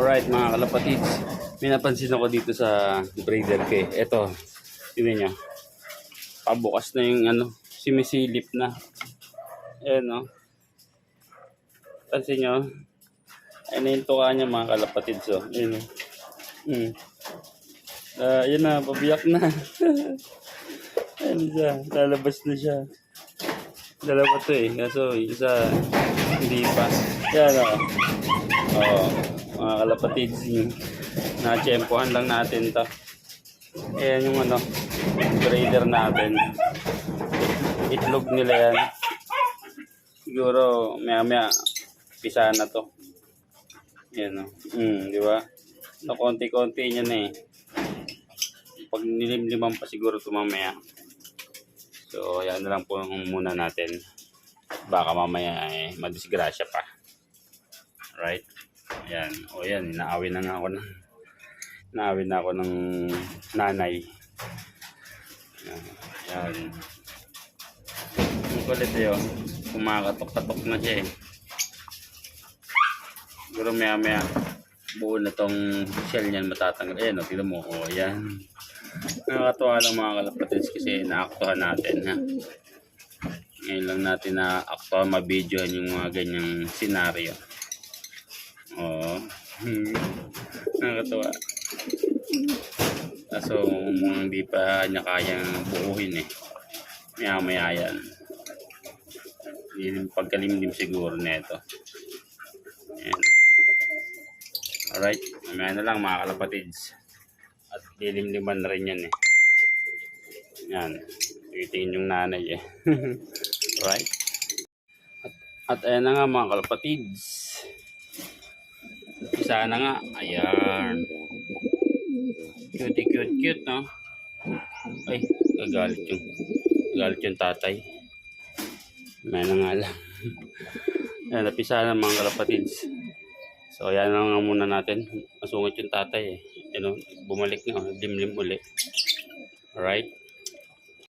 Alright mga kalapatids, may napansin ako dito sa breeder ko eh. Ito, tingnan nyo. Pabukas na yung simisilip na. Ayan o. Pansin nyo. Ayan na yung tuka niya mga kalapatids o. Ayan o. Ayan na, pabiyak na. Ayan siya, lalabas na siya. Dalawa to eh, kaso isa hindi pa. Ayan o. Mga kalapatids, na-tsempohan lang natin to. Ayan yung breeder natin. Itlog nila yan. Siguro maya pisa na to. Ayan o. Di ba? Konti-konti niya na eh. Pag nilimliman pa siguro ito mamaya. So ayan na lang po muna natin. Baka mamaya madisgrasya pa. Right? Ayan. O yan, naawin na ako ng nanay. Ayan. Ang kulit yun. Kumakatok-katok na siya eh. Siguro maya buo na tong shell niyan matatanggal. Ayan o, tignan mo. O ayan. Nakakatuwa lang mga kalapatids kasi naaktuhan natin ha. Ngayon lang natin na-aktuhan mabidyohan yung mga ganyang senaryo. Oo. Nakakatawa. Kaso hindi pa niya kayang buuhin eh. Maya yan. Yung pagkalimlim siguro nito. Ayan. Alright. Mamaya na lang mga kalapatids. At lilimliman na rin yan eh. Yan. Titingin yung nanay eh. Right? At ayan na nga mga kalapatids. Isa na nga. Ayan. Cute, no? Ay, gagalit yung tatay. May na nga lang. Ayan, napisa na mga kalapatids. So, ayan na nga muna natin. Masungit yung tatay eh. Bumalik na. Limlim uli. Alright.